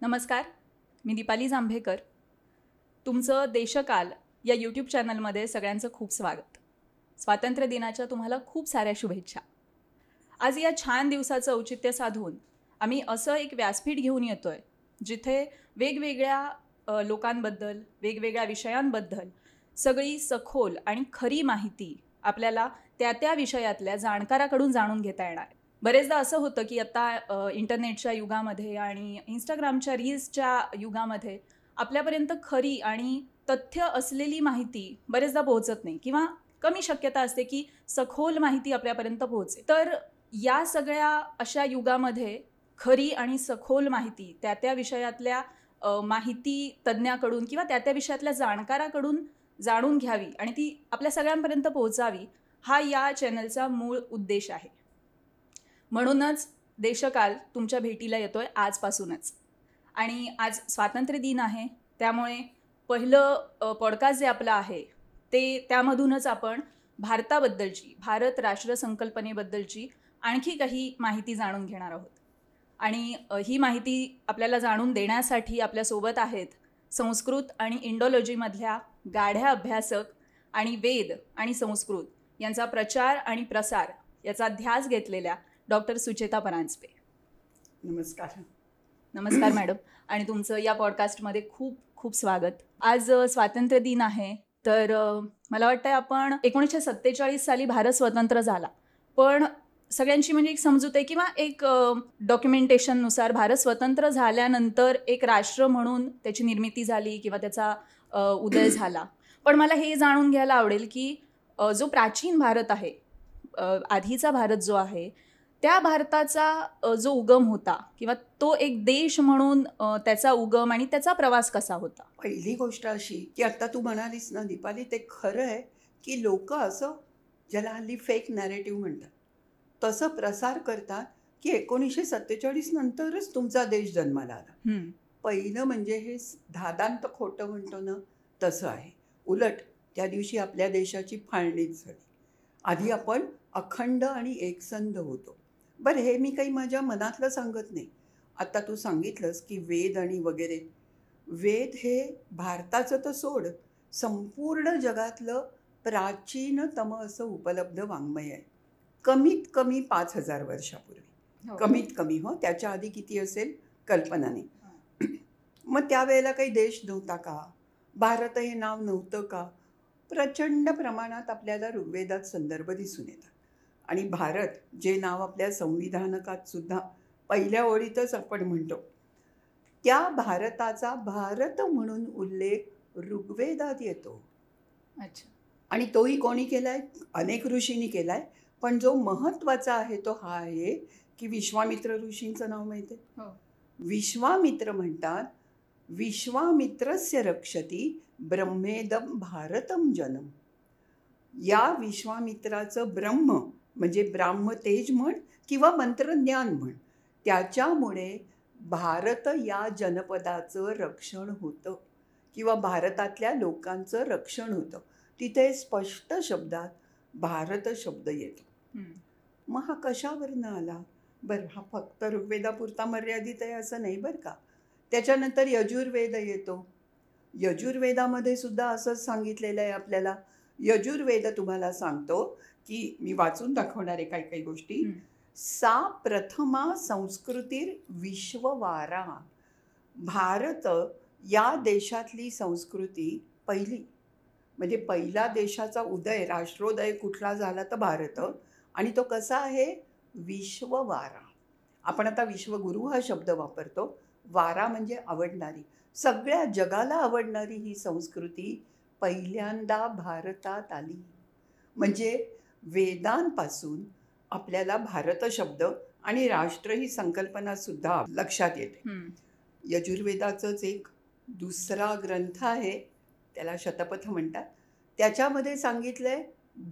नमस्कार, मी दीपाली जांभेकर. तुमचं देशकाल या यूट्यूब चॅनलमध्ये सगळ्यांचं खूप स्वागत. स्वातंत्र्य दिनाच्या तुम्हाला खूप साऱ्या शुभेच्छा. आज या छान दिवसाचं औचित्य साधून आम्ही असं एक व्यासपीठ घेऊन येतो आहे जिथे वेगवेगळ्या लोकांबद्दल, वेगवेगळ्या विषयांबद्दल सगळी सखोल आणि खरी माहिती आपल्याला त्या विषयातल्या जाणकाराकडून जाणून घेता येणार. बरेचदा असं होतं की आता इंटरनेटच्या युगामध्ये आणि इंस्टाग्रामच्या रील्सच्या युगामध्ये आपल्यापर्यंत खरी आणि तथ्य असलेली माहिती बरेचदा पोहोचत नाही किंवा कमी शक्यता असते की सखोल माहिती आपल्यापर्यंत पोहोचेल. तर या सगळ्या अशा युगामध्ये खरी आणि सखोल माहिती त्या विषयातल्या माहिती तज्ज्ञाकडून किंवा त्या विषयातल्या जाणकाराकडून जाणून घ्यावी आणि ती आपल्या सगळ्यांपर्यंत पोहोचावी, हा या चॅनलचा मूळ उद्देश आहे. म्हणूनच देशकाल तुमच्या भेटीला येतोय आजपासूनच. आणि आज स्वातंत्र्य दिन आहे, त्यामुळे पहिलं पॉडकास्ट जे आपलं आहे ते त्यामधूनच आपण भारताबद्दलची, भारत राष्ट्र संकल्पनेबद्दलची आणखी काही माहिती जाणून घेणार आहोत. आणि ही माहिती आपल्याला जाणून देण्यासाठी आपल्यासोबत आहेत संस्कृत आणि इंडोलॉजीमधल्या गाढ्या अभ्यासक आणि वेद आणि संस्कृत यांचा प्रचार आणि प्रसार याचा ध्यास घेतलेल्या डॉक्टर सुचेता परांजपे. नमस्कार. नमस्कार मॅडम, आणि तुमचं या पॉडकास्टमध्ये खूप खूप स्वागत. आज स्वातंत्र्य दिन आहे, तर मला वाटतं आपण 1947 साली भारत स्वतंत्र झाला, पण सगळ्यांची म्हणजे एक समजूत आहे किंवा एक डॉक्युमेंटेशननुसार भारत स्वतंत्र झाल्यानंतर एक राष्ट्र म्हणून त्याची निर्मिती झाली किंवा त्याचा उदय झाला. पण मला हे जाणून घ्यायला आवडेल की जो प्राचीन भारत आहे, आधीचा भारत जो आहे, त्या भारताचा जो उगम होता किंवा तो एक देश म्हणून त्याचा उगम आणि त्याचा प्रवास कसा होता. पहिली गोष्ट अशी की आता तू म्हणालीस ना दीपाली, ते खरं आहे की लोक असं, ज्याला हल्ली फेक नॅरेटिव्ह म्हणतात, तसं प्रसार करतात की 1947 नंतरच तुमचा देश जन्माला आला. पहिलं म्हणजे हे धादांत खोटं म्हणतो ना, तसं आहे. उलट त्या दिवशी आपल्या देशाची फाळणीच झाली. आधी आपण अखंड आणि एकसंध होतो. बरं, हे मी काही माझ्या मनातलं सांगत नाही. आता तू सांगितलंस की वेद आणि वगैरे, वेद हे भारताचं तर सोड, संपूर्ण जगातलं प्राचीनतम असं उपलब्ध वाङ्मय आहे. कमीत कमी 5000 वर्षापूर्वी, कमीत कमी. त्याच्या आधी किती असेल कल्पना नाही. मग त्यावेळेला काही देश नव्हता का? भारत हे नाव नव्हतं का? प्रचंड प्रमाणात आपल्याला ऋग्वेदात संदर्भ दिसून येतात. आणि भारत जे नाव आपल्या संविधानकात सुद्धा पहिल्या ओळीतच आपण म्हणतो, त्या भारताचा भारत म्हणून उल्लेख ऋग्वेदात येतो. अच्छा. आणि तोही कोणी केलाय? अनेक ऋषींनी केलाय. पण जो महत्त्वाचा आहे तो हा आहे की विश्वामित्र ऋषींचं नाव माहिती आहे? विश्वामित्र म्हणतात, विश्वामित्रस्य रक्षति ब्रह्मेदम भारतम जनम. या विश्वामित्राचं ब्रह्म म्हणजे ब्राह्मतेज म्हण किंवा मंत्रज्ञान म्हण, त्याच्यामुळे भारत या जनपदाचं रक्षण होतं किंवा भारतातल्या लोकांचं रक्षण होतं. तिथे स्पष्ट शब्दात भारत शब्द येतो. मग हा कशावरनं आला? बरं, हा फक्त ऋग्वेदापुरता मर्यादित आहे असं नाही बरं का. त्याच्यानंतर यजुर्वेद येतो. यजुर्वेदामध्ये सुद्धा असंच सांगितलेलं आहे आपल्याला. यजुर्वेद तुम्हाला सांगतो की मी वाचून दाखवणार आहे काही काही गोष्टी. सा प्रथमा संस्कृतीर विश्ववारा. भारत या देशातली संस्कृती पहिली, म्हणजे पहिला देशाचा उदय, राष्ट्रोदय कुठला झाला तर भारत. आणि तो कसा आहे? विश्ववारा. आपण आता विश्वगुरु हा शब्द वापरतो. वारा म्हणजे आवडणारी, सगळ्या जगाला आवडणारी ही संस्कृती पहिल्यांदा भारतात आली. म्हणजे वेदांपासून आपल्याला भारत शब्द आणि राष्ट्र ही संकल्पना सुद्धा लक्षात येते. यजुर्वेदाचंच एक दुसरा ग्रंथ आहे, त्याला शतपथ म्हणतात. त्याच्यामध्ये सांगितलंय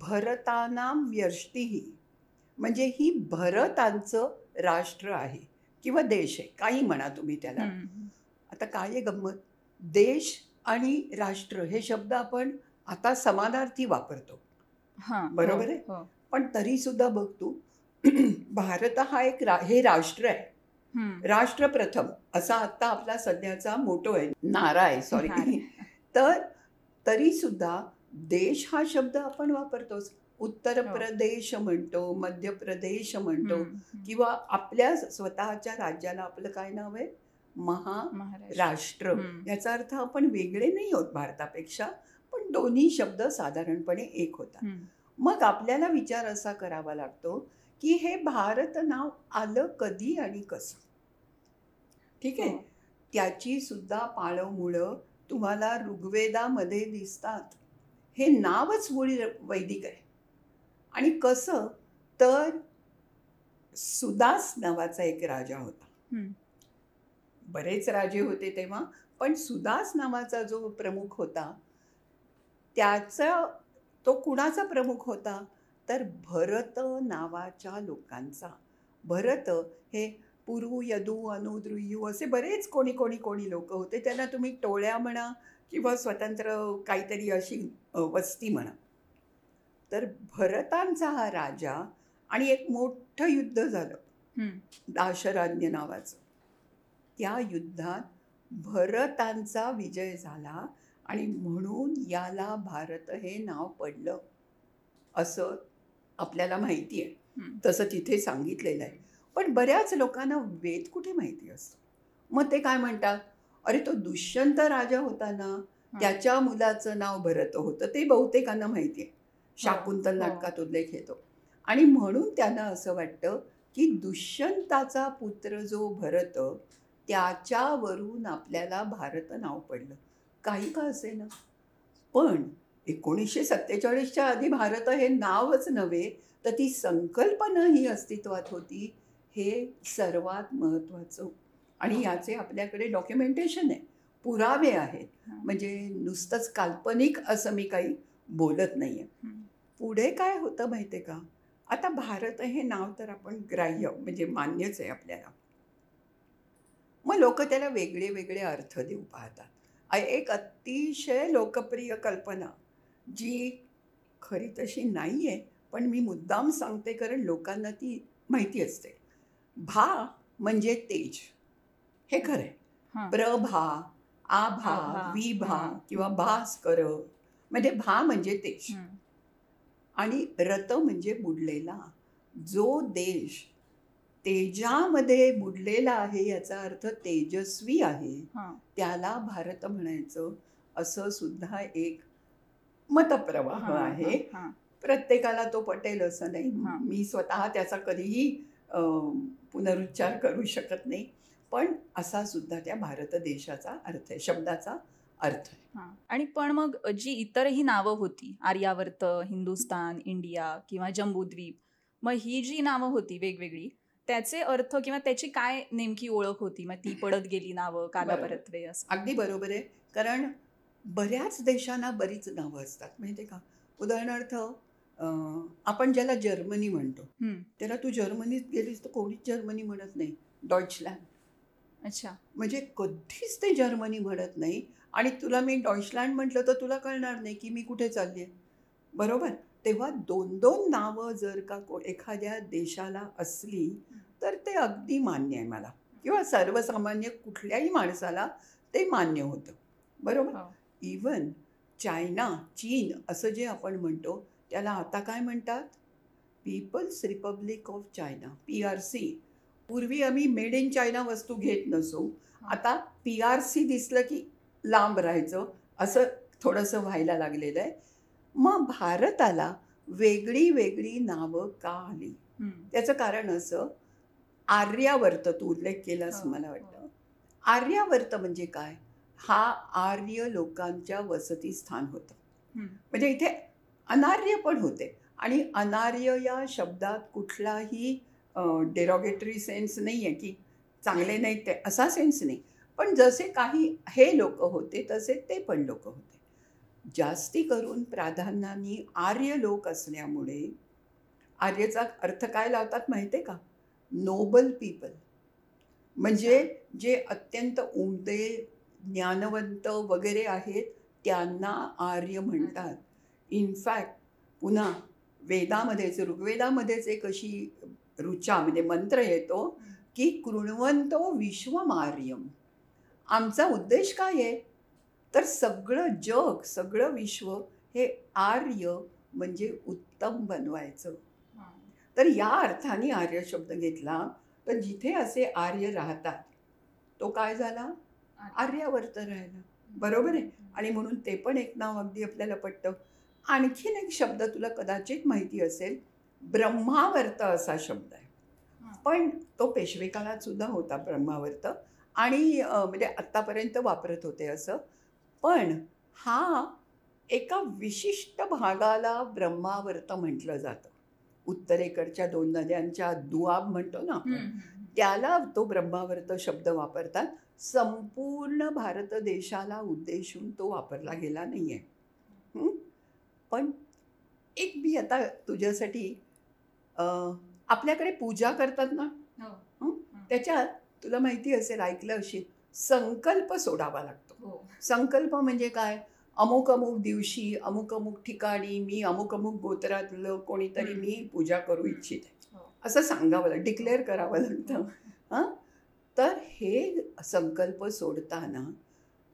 भरतानाम व्यष्टिही, म्हणजे ही भरतांचं राष्ट्र आहे किंवा देश आहे, काही म्हणा तुम्ही त्याला. आता काय आहे गंमत, देश आणि राष्ट्र हे शब्द आपण आता समानार्थी वापरतो, बरोबर आहे. पण तरी सुद्धा बघ तू, भारत हा एक हे राष्ट्र आहे राष्ट्र प्रथम असा आता आपला सध्याचा मोटो आहे, नारा आहे, सॉरी. तर तरी सुद्धा देश हा शब्द आपण वापरतोच. उत्तर प्रदेश म्हणतो, मध्य प्रदेश म्हणतो, किंवा आपल्या स्वतःच्या राज्याला आपलं काय नाव आहे, महाराष्ट्र. याचा अर्थ आपण वेगळे नाही होत भारतापेक्षा, पण दोन्ही शब्द साधारणपणे एक होतात. मग आपल्याला विचार असा करावा लागतो की हे भारत नाव आलं कधी आणि कसं. ठीक आहे, त्याची सुद्धा पाळंमुळं तुम्हाला ऋग्वेदामध्ये दिसतात. हे नावच मुळी वैदिक आहे. आणि कसं तर सुदास नावाचा एक राजा होता. बरेच राजे होते तेव्हा, पण सुदास नावाचा जो प्रमुख होता त्याचा, तो कुणाचा प्रमुख होता तर भरत नावाच्या लोकांचा. भरत हे पुरु, यदु, अनु, द्रुयु असे बरेच कोणी कोणी कोणी लोक होते. त्यांना तुम्ही टोळ्या म्हणा किंवा स्वतंत्र काहीतरी अशी वस्ती म्हणा. तर भरतांचा हा राजा, आणि एक मोठं युद्ध झालं दाशराज्ञ नावाचं. त्या युद्धात भरतांचा विजय झाला आणि म्हणून याला भारत हे नाव पडलं असं आपल्याला माहिती आहे. तसं तिथे सांगितलेलं आहे. पण बऱ्याच लोकांना वेद कुठे माहिती असतं. मग ते काय म्हणतात, अरे तो दुष्यंत राजा होता ना, त्याच्या मुलाचं नाव भरत होतं, ते बहुतेकांना माहिती आहे. शाकुंतल नाटकात उल्लेख येतो. आणि म्हणून त्यांना असं वाटतं की दुष्यंताचा पुत्र जो भरत, त्याच्यावरून आपल्याला भारत नाव पडलं. काही का असे ना, पण 1947च्या आधी भारत हे नावच नव्हे तर ती संकल्पना ही अस्तित्वात होती. हे सर्वात महत्त्वाचं. आणि याचे आपल्याकडे डॉक्युमेंटेशन आहे, पुरावे आहेत. म्हणजे नुसतंच काल्पनिक असं मी काही बोलत नाही आहे. पुढे काय होतं माहिती आहे का, आता भारत हे नाव तर आपण ग्राह्य म्हणजे मान्यच आहे आपल्याला. मग लोक त्याला वेगळे वेगळे अर्थ देऊ पाहतात. एक अतिशय लोकप्रिय कल्पना जी खरी तशी नाही आहे, पण मी मुद्दाम सांगते कारण लोकांना ती माहिती असते. भा म्हणजे तेज, हे खरं आहे. प्रभा, आभा, विभा किंवा भास्कर म्हणजे भा म्हणजे तेज, आणि रत म्हणजे बुडलेला. जो देश तेजामध्ये बुडलेला आहे याचा अर्थ तेजस्वी आहे, त्याला भारत म्हणायचं असं सुद्धा एक मतप्रवाह आहे. प्रत्येकाला तो पटेल असं नाही. मी स्वतः त्याचा कधीही पुनरुच्चार करू शकत नाही, पण असा सुद्धा त्या भारत देशाचा अर्थ आहे, शब्दाचा अर्थ आहे. आणि पण मग जी इतरही नावं होती, आर्यावर्त, हिंदुस्तान, इंडिया किंवा जम्बूद्वीप, मग ही जी नावं होती वेगवेगळी, त्याचे अर्थ किंवा त्याची काय नेमकी ओळख होती? मग ती पडत गेली नावं कालापरत्वे असं? अगदी बरोबर आहे. कारण बऱ्याच देशांना बरीच नावं असतात माहिती आहे का. उदाहरणार्थ आपण ज्याला जर्मनी म्हणतो, त्याला तू जर्मनीत गेलीस तर कोणीच जर्मनी म्हणत नाही, डॉइचलँड. अच्छा, म्हणजे कधीच ते जर्मनी म्हणत नाही. आणि तुला मी डॉइचलँड म्हटलं तर तुला कळणार नाही की मी कुठे चालली आहे, बरोबर. तेव्हा 2-2 नावं जर का एखाद्या देशाला असली तर ते अगदी मान्य आहे मला, किंवा सर्वसामान्य कुठल्याही माणसाला ते मान्य होतं, बरोबर. इवन चायना, चीन असं जे आपण म्हणतो त्याला आता काय म्हणतात, people's republic of China, PRC. पूर्वी आम्ही मेड इन चायना वस्तू घेत नसू, आता PRC दिसलं की लांब राहायचं, असं थोडंसं व्हायला लागलेलं आहे. मग भारताला वेगळी वेगळी नावं का आली, त्याचं कारण असं, आर्यावर्त तू उल्लेख केलास मला वाटतं. आर्यावर्त म्हणजे काय, हा आर्य लोकांच्या वसतिस्थान होतं. म्हणजे इथे अनार्य पण होते, आणि अनार्य या शब्दात कुठलाही डेरोगेटरी सेन्स नाही आहे की चांगले नाहीत ते, असा सेन्स नाही. पण जसे काही हे लोक होते तसे ते पण लोक होते. जास्ती करून प्राधान्याने आर्य लोक असल्यामुळे आर्यचा अर्थ काय लावतात माहिती आहे का, नोबल पीपल. म्हणजे जे अत्यंत उमदे, ज्ञानवंत वगैरे आहेत त्यांना आर्य म्हणतात. इनफॅक्ट पुन्हा वेदामध्येच, ऋग्वेदामध्येच एक अशी ऋचा म्हणजे मंत्र येतो की कृण्वन्तो विश्वमार्यम. आमचा उद्देश काय आहे, तर सगळं जग, सगळं विश्व हे आर्य म्हणजे उत्तम बनवायचं. तर या अर्थाने आर्य शब्द घेतला तर जिथे असे आर्य राहतात तो काय झाला, आर्यावर्त राहिला. बरोबर आहे. आणि म्हणून ते पण एक नाव अगदी आपल्याला पटतं. आणखीन एक शब्द तुला कदाचित माहिती असेल, ब्रह्मावर्त असा शब्द आहे. पण तो पेशवे काळात सुद्धा होता ब्रह्मावर्त, आणि म्हणजे आत्तापर्यंत वापरत होते असं. पण हा एका विशिष्ट भागाला ब्रह्मावर्त म्हटलं जातं. उत्तरेकडच्या 2 नद्यांच्या दुआब म्हणतो ना आपण, त्याला तो ब्रह्मावर्त शब्द वापरतात. संपूर्ण भारत देशाला उद्देशून तो वापरला गेला नाही आहे. पण एक मी आता तुझ्यासाठी, आपल्याकडे पूजा करतात ना, त्याच्यात तुला माहिती असेल, ऐकलं असेल, संकल्प सोडावा लागतो. संकल्प म्हणजे काय, अमुक अमुक दिवशी अमुक अमुक ठिकाणी मी अमुक अमुक गोत्रातलं कोणीतरी मी पूजा करू इच्छिते असं सांगावं लागतं, डिक्लेअर करावं लागतं. तर हे संकल्प सोडताना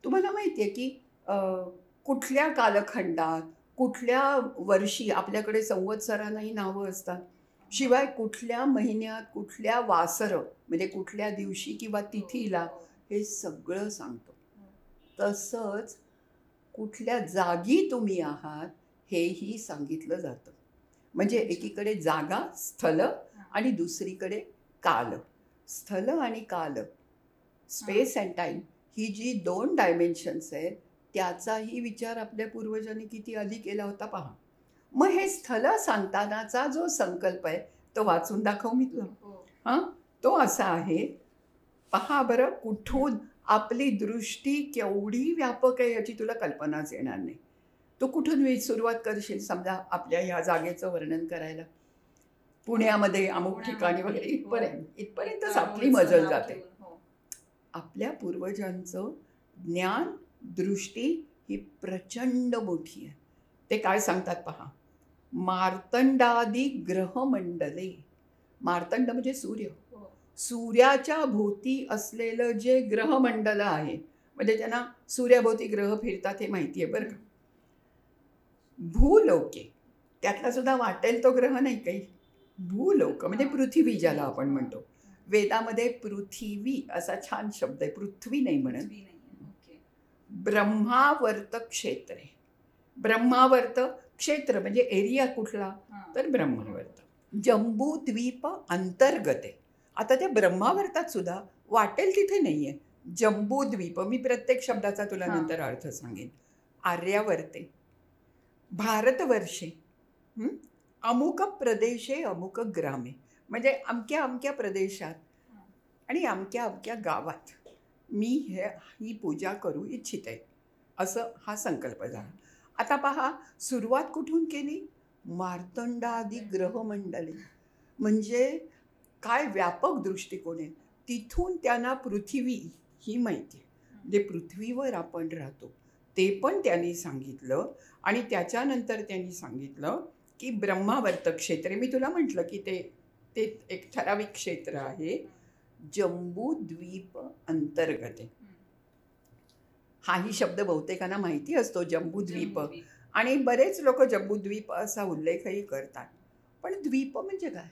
तुम्हाला माहिती आहे की कुठल्या कालखंडात, कुठल्या वर्षी, आपल्याकडे संवत्सरांनाही नावं असतात, शिवाय कुठल्या महिन्यात, कुठल्या वासरं म्हणजे कुठल्या दिवशी किंवा तिथीला, हे सगळं सांगतो. तसंच कुठल्या जागी तुम्ही आहात हेही सांगितलं जातं. म्हणजे एकीकडे जागा, स्थल, आणि दुसरीकडे काल. स्थल आणि काल, स्पेस अँड टाईम, ही जी 2 डायमेन्शन्स आहेत त्याचाही विचार आपल्या पूर्वजांनी किती आधी केला होता पहा. मग हे स्थल सांगतानाचा जो संकल्प आहे तो वाचून दाखव मी तुला. तो असा आहे, पहा बरं, कुठून आपली दृष्टी केवढी व्यापक आहे याची तुला कल्पनाच येणार नाही. तू कुठून सुरुवात करशील समजा आपल्या ह्या जागेचं वर्णन करायला, पुण्यामध्ये अमुक ठिकाणी वगैरे, इथपर्यंतच आपली मजल जाते. आपल्या पूर्वजांचं ज्ञान, दृष्टी ही प्रचंड मोठी आहे. ते काय सांगतात पहा, मार्तंडादी ग्रहमंडले. मार्तंड म्हणजे सूर्य. सूर्याच्या भोवती असलेलं जे ग्रहमंडल आहे, म्हणजे त्यांना सूर्याभोवती ग्रह फिरतात हे माहिती आहे बरं का. भूलोके, त्यातला सुद्धा वाटेल तो ग्रह नाही काही, भूलोक म्हणजे पृथ्वी ज्याला आपण म्हणतो. वेदामध्ये पृथ्वी असा छान शब्द आहे, पृथ्वी नाही म्हणत. ब्रह्मावर्त क्षेत्रे. ब्रह्मावर्त क्षेत्र म्हणजे एरिया कुठला, तर ब्रह्मावर्त. जम्बूद्वीप अंतर्गत आहे. आता त्या ब्रह्मावर्तात सुद्धा वाटेल तिथे नाही आहे, जम्बूद्वीप. मी प्रत्येक शब्दाचा तुला नंतर अर्थ सांगेन. आर्यावर्ते, भारतवर्षे, अमुक प्रदेशे अमुक ग्रामे, म्हणजे अमक्या अमक्या प्रदेशात आणि अमक्या अमक्या गावात मी ही पूजा करू इच्छिते, असं हा संकल्प झाला. आता पहा, सुरुवात कुठून केली, मार्तंडादी ग्रहमंडली, म्हणजे काय व्यापक दृष्टिकोन आहे. तिथून त्यांना पृथ्वी ही माहिती आहे, म्हणजे पृथ्वीवर आपण राहतो ते पण त्यांनी सांगितलं. आणि त्याच्यानंतर त्यांनी सांगितलं की ब्रह्मावर्त क्षेत्र, मी तुला म्हटलं की ते एक ठराविक क्षेत्र आहे, जम्बूद्वीप अंतर्गत आहे. हाही शब्द बहुतेकांना माहिती असतो, जम्बूद्वीप, आणि बरेच लोक जम्बूद्वीप असा उल्लेखही करतात. पण द्वीप म्हणजे काय,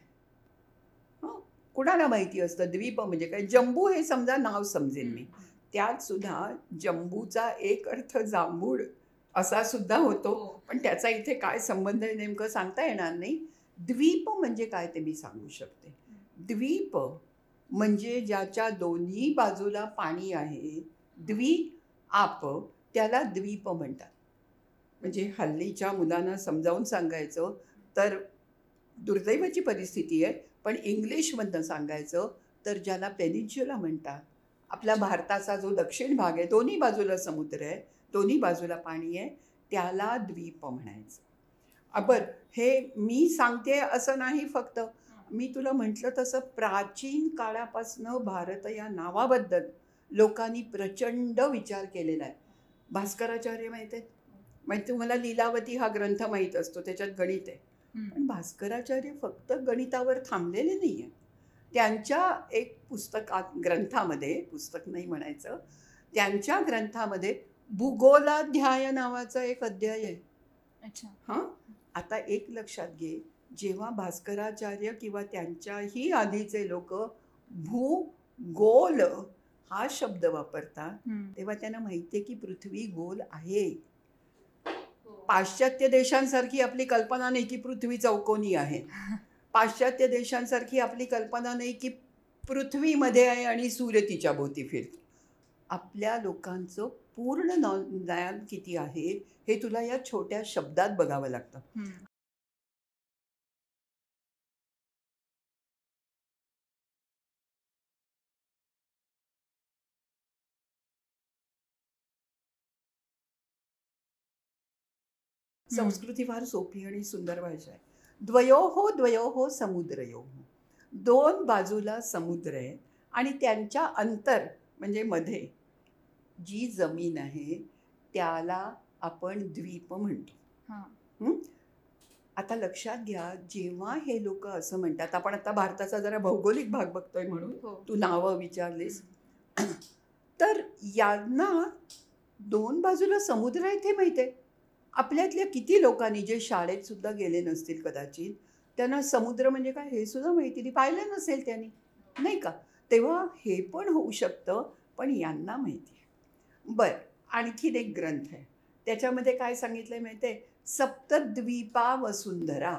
कुणाला माहिती असतं द्वीप म्हणजे काय. जम्बू हे समजा नाव समजेल मी, त्यात सुद्धा जम्बूचा एक अर्थ जांभूळ असा सुद्धा होतो, पण त्याचा इथे काय संबंध आहे नेमकं सांगता येणार नाही. द्वीप म्हणजे काय ते मी सांगू शकते. द्वीप म्हणजे ज्याच्या दोन्ही बाजूला पाणी आहे, आप, त्याला द्वीप म्हणतात. म्हणजे हल्लीच्या मुलांना समजावून सांगायचं तर दुर्दैवाची परिस्थिती आहे, पण इंग्लिशमधनं सांगायचं तर ज्याला पेनिन्सुला म्हणतात, आपल्या भारताचा जो दक्षिण भाग आहे, दोन्ही बाजूला समुद्र आहे, दोन्ही बाजूला पाणी आहे, त्याला द्वीप म्हणायचं. बरं, हे मी सांगते असं नाही, फक्त मी तुला म्हटलं तसं प्राचीन काळापासनं भारत या नावाबद्दल लोकांनी प्रचंड विचार केलेला आहे. भास्कराचार्य माहीत आहेत, म्हणजे तुम्हाला लीलावती हा ग्रंथ माहीत असतो, त्याच्यात गणित आहे. पण भास्कराचार्य फक्त गणितावर थांबलेले नाही आहे. त्यांच्या एक पुस्तकात, ग्रंथामध्ये, पुस्तक नाही म्हणायचं, त्यांच्या ग्रंथामध्ये भूगोलाध्याय नावाचा एक अध्याय आहे. अच्छा. हां, आता एक लक्षात घे, जेव्हा भास्कराचार्य किंवा त्यांच्याही आधीचे लोक भूगोल हा शब्द वापरतात तेव्हा त्यांना माहिती आहे की पृथ्वी गोल आहे. पाश्चात्य देशांसारखी आपली कल्पना नाही की पृथ्वी चौकोनी आहे. पाश्चात्य देशांसारखी आपली कल्पना नाही की पृथ्वीमध्ये आहे आणि सूर्य तिच्या भोवती फिरतो. आपल्या लोकांचं पूर्ण ज्ञान किती आहे हे तुला या छोट्या शब्दात बघावं लागतं. संस्कृती फार सोपी आणि सुंदर भाषा आहे. द्वयोः समुद्रयोः, दोन बाजूला समुद्र आहे आणि त्यांच्या अंतर म्हणजे मध्ये जी जमीन आहे त्याला आपण द्वीप म्हणतो. आता लक्षात घ्या, जेव्हा हे लोक असं म्हणतात, आपण आता भारताचा जरा भौगोलिक भाग बघतोय म्हणून तू नावं विचारलीस, तर यांना दोन बाजूला समुद्र आहे ते माहिती आहे. आपल्यातल्या किती लोकांनी जे शाळेत सुद्धा गेले नसतील कदाचित, त्यांना समुद्र म्हणजे काय हे सुद्धा माहिती नाही, पाहिलं नसेल त्यांनी, नाही का? तेव्हा हे पण होऊ शकतं, पण यांना माहिती आहे. बरं, आणखीन एक ग्रंथ आहे, त्याच्यामध्ये काय सांगितलंय माहिती आहे? सप्तद्वीपा वसुंधरा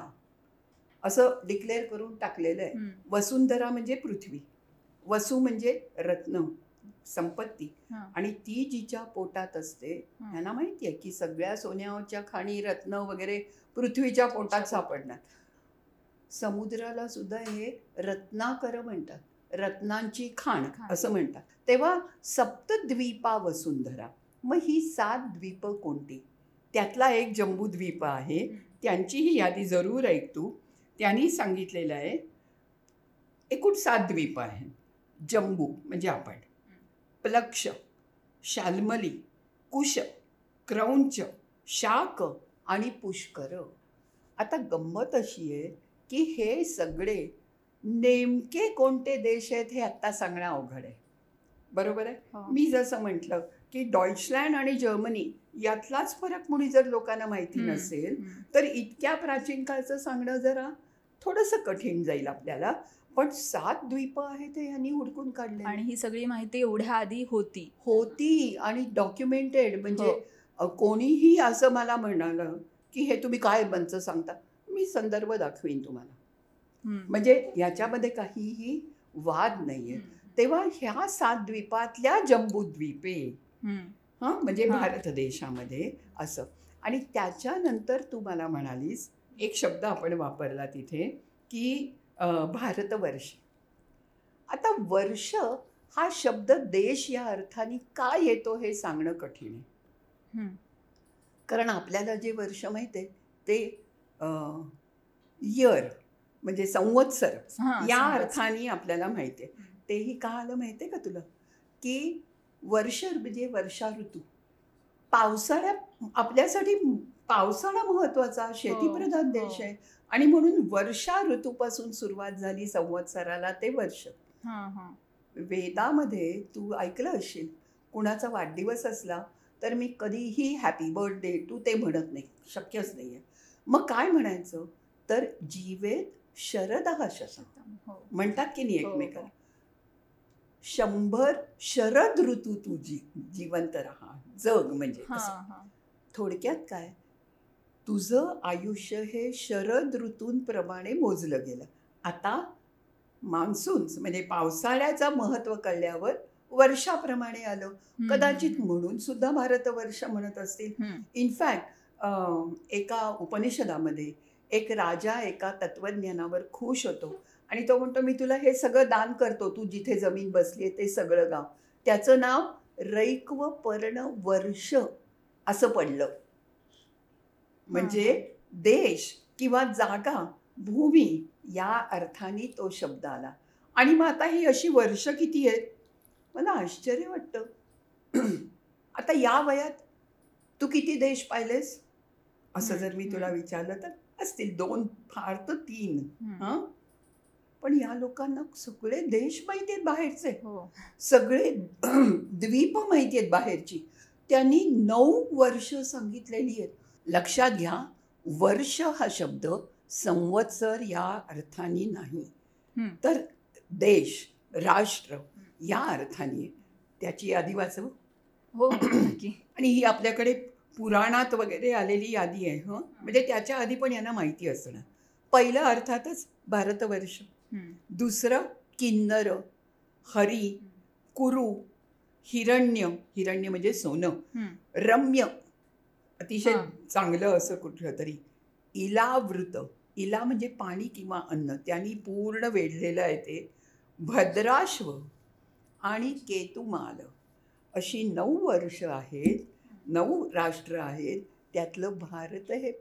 असं डिक्लेअर करून टाकलेलं आहे. वसुंधरा म्हणजे पृथ्वी, वसु म्हणजे रत्न, संपत्ती, आणि ती जिच्या पोटात असते ह्यांना माहिती आहे की सगळ्या सोन्याच्या खाणी, रत्न वगैरे पृथ्वीच्या पोटात सापडणार. समुद्राला सुद्धा हे रत्नाकर म्हणतात, रत्नांची खाण असं म्हणतात. तेव्हा सप्तद्वीपा वसुंधरा, मग ही 7 द्वीप कोणती? त्यातला एक जम्बूद्वीप आहे, त्यांचीही यादी जरूर ऐक तू. त्यांनी सांगितलेलं आहे एकूण 7 द्वीप आहे. जम्बू म्हणजे आपण, प्लक्ष, शाल्मली, कुश, क्रौंच, शाक आणि पुष्कर. आता गंमत अशी आहे की हे सगळे नेमके कोणते देश आहेत हे आत्ता सांगणं अवघड आहे, बरोबर आहे? मी जसं म्हटलं की डॉइचलँड आणि जर्मनी यातलाच फरक मुळी जर लोकांना माहिती नसेल तर इतक्या प्राचीन काळचं सांगणं जरा थोडंसं कठीण जाईल आपल्याला. पण 7 द्वीप आहेत ते यांनी हुडकून काढले, आणि ही सगळी माहिती एवढ्या आधी होती आणि डॉक्युमेंटेड. म्हणजे कोणीही असं मला म्हणालं की हे तुम्ही काय बंच सांगता, मी संदर्भ दाखवीन तुम्हाला. म्हणजे याच्यामध्ये काहीही वाद नाहीये. तेव्हा ह्या 7 द्वीपातल्या जम्बूद्वीपे म्हणजे भारत देशामध्ये असं. आणि त्याच्यानंतर तू मला म्हणालीस एक शब्द आपण वापरला तिथे की भारतवर्ष. आता वर्ष हा शब्द देश या अर्थाने का येतो हे सांगणं कठीण आहे. कारण आपल्याला जे वर्ष माहिती आहे ते इयर म्हणजे संवत्सर या अर्थाने आपल्याला माहिती आहे. तेही का आलं माहिती आहे का तुला? की वर्ष म्हणजे वर्षा ऋतू. पावसाळ्यात आपल्यासाठी पावसाळा महत्वाचा, शेतीप्रधान देश आहे आणि म्हणून वर्षा ऋतूपासून सुरुवात झाली संवत्सराला, ते वर्ष. वेदामध्ये तू ऐकलं असेल, कुणाचा वाढदिवस असला तर मी कधीही हॅपी बर्थडे टू ते म्हणत नाही, शक्यच नाही आहे. मग काय म्हणायचं तर जीवेत शरदः शतम् म्हणतात की नाही एकमेकाला. 100 शरद ऋतू तू जिवंत राहा, जग. म्हणजे थोडक्यात काय, तुझं आयुष्य हे शरद ऋतूंप्रमाणे मोजलं गेलं. आता मान्सून्स म्हणजे पावसाळ्याचं महत्त्व कळल्यावर वर्षाप्रमाणे आलं. कदाचित म्हणून सुद्धा भारतवर्ष म्हणत असतील. इनफॅक्ट एका उपनिषदामध्ये एक राजा एका तत्वज्ञानावर खुश होतो आणि तो म्हणतो मी तुला हे सगळं दान करतो, तू जिथे जमीन बसली आहे ते सगळं गाव. त्याचं नाव रैक्व पर्ण वर्ष असं पडलं. म्हणजे देश किंवा जागा, भूमी या अर्थाने तो शब्द आला. आणि मग आता ही अशी वर्ष किती आहेत? मला आश्चर्य वाटतं. आता या वयात तू किती देश पाहिलेस असं जर मी तुला विचारलं तर असतील 2, फार तर 3. पण या लोकांना सगळे देश माहिती आहेत बाहेरचे, हो. सगळे द्वीप माहिती आहेत बाहेरची. त्यांनी 9 वर्ष सांगितलेली आहेत. लक्षात घ्या, वर्ष हा शब्द संवत्सर या अर्थाने नाही, तर देश, राष्ट्र या अर्थाने. त्याची यादी वाचव. हो नक्की. आणि ही आपल्याकडे पुराणात वगैरे आलेली यादी आहे. म्हणजे त्याच्या आधी पण यांना माहिती असणं. पहिलं अर्थातच भारतवर्ष, दुसरं किन्नर, हरी, कुरु, हिरण्य, हिरण्य म्हणजे सोनं, रम्य अतिशय चांगलं असं कुठलं तरी, इलावृत, इला म्हणजे पाणी किंवा अन्न, त्यांनी पूर्ण वेढलेलं आहे ते, भद्राश्व आणि केतुमाल. अशी 9 वर्ष आहेत, 9 राष्ट्र आहेत. त्यातलं भारत हे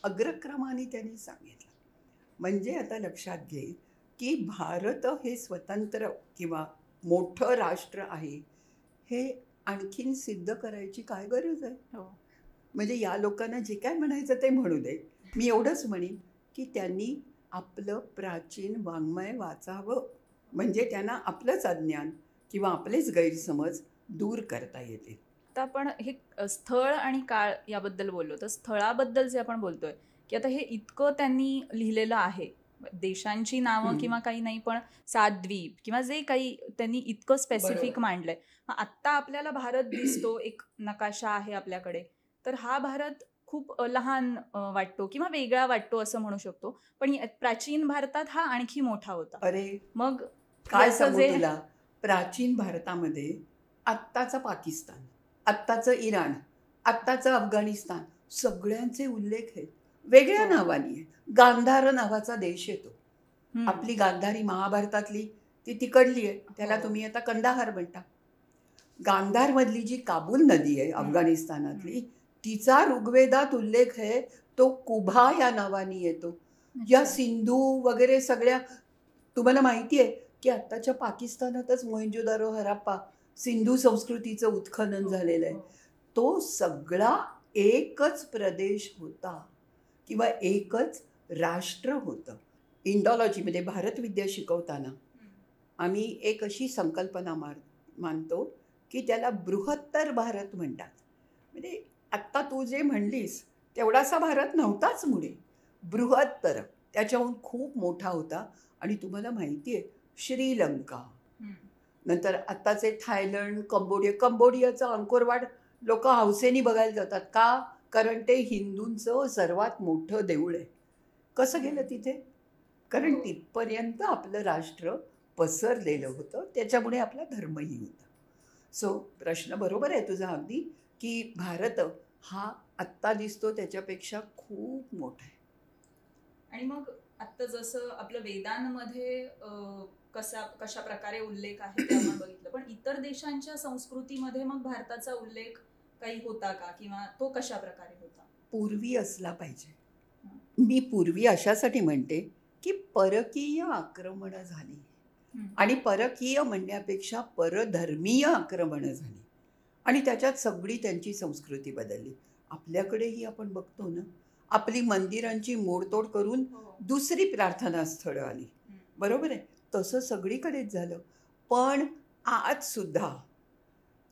अग्रक्रमाने त्यांनी सांगितलं. म्हणजे आता लक्षात घे की भारत हे स्वतंत्र किंवा मोठं राष्ट्र आहे हे आणखीन सिद्ध करायची काय गरज आहे. म्हणजे या लोकांना जे काय म्हणायचं ते म्हणू दे. मी एवढंच म्हणेन की त्यांनी आपलं प्राचीन वाङ्मय वाचावं, म्हणजे त्यांना आपलंच अज्ञान किंवा आपलेच गैरसमज दूर करता येतील. आता आपण हे स्थळ आणि काळ याबद्दल बोललो, तर स्थळाबद्दल जे आपण बोलतोय की आता हे इतकं त्यांनी लिहिलेलं आहे, देशांची नावं किंवा काही नाही, पण 7 द्वीप किंवा जे काही त्यांनी इतकं स्पेसिफिक मांडलंय. आत्ता आपल्याला भारत दिसतो, एक नकाशा आहे आपल्याकडे, तर हा भारत खूप लहान वाटतो किंवा वेगळा वाटतो असं म्हणू शकतो. पण प्राचीन भारतात हा आणखी मोठा होता. अरे मग काय सांगू तुला, प्राचीन भारतामध्ये आत्ताचा पाकिस्तान, आत्ताचं इराण, आत्ताचं अफगाणिस्तान सगळ्यांचे उल्लेख आहेत वेगळ्या नावाने. गांधार नावाचा देश येतो. आपली गांधारी महाभारतातली ती तिकडली आहे, त्याला तुम्ही आता कंदाहार म्हणता. गांधारमधली जी काबूल नदी आहे अफगाणिस्तानातली, तिचा ऋग्वेदात उल्लेख आहे, तो कुभा या नावाने येतो. या सिंधू वगैरे सगळ्या तुम्हाला माहिती आहे की आत्ताच्या पाकिस्तानातच मोहेंजोदारो, हराप्पा, सिंधू संस्कृतीचं उत्खनन झालेलं आहे. तो सगळा एकच प्रदेश होता किंवा एकच राष्ट्र होतं. इंडॉलॉजीमध्ये भारतविद्या शिकवताना आम्ही एक अशी संकल्पना मानतो की त्याला बृहत्तर भारत म्हणतात. म्हणजे आत्ता तू जे म्हणलीस तेवढासा भारत नव्हताच मुळे, बृहत्तर, त्याच्याहून खूप मोठा होता. आणि तुम्हाला माहिती आहे श्रीलंका, नंतर आत्ताचे थायलंड, कंबोडियाचं अंकोरवाट लोक हौसेने बघायला जातात. का? कारण ते हिंदूंचं सर्वात मोठं देऊळ आहे. कसं गेलं तिथे? कारण तिथपर्यंत आपलं राष्ट्र पसरलेलं होतं, त्याच्यामुळे आपला धर्मही होता. सो प्रश्न बरोबर आहे तुझा अगदी, की भारत हा आत्ता दिसतो त्याच्यापेक्षा खूप मोठा आहे. आणि मग आत्ता जसं आपलं वेदांमध्ये कशा प्रकारे उल्लेख आहे ते आपण बघितलं, पण इतर देशांच्या संस्कृतीमध्ये मग भारताचा उल्लेख काही होता का, किंवा तो कशा प्रकारे होता? पूर्वी असला पाहिजे. मी पूर्वी अशासाठी म्हणते की परकीय आक्रमणं झाली, आणि परकीय म्हणण्यापेक्षा परधर्मीय आक्रमणं झाली, आणि त्याच्यात सगळी त्यांची संस्कृती बदलली. आपल्याकडेही आपण बघतो ना, आपली मंदिरांची मोडतोड करून दुसरी प्रार्थना स्थळं आली, बरोबर आहे. तसं सगळीकडेच झालं. पण आज सुद्धा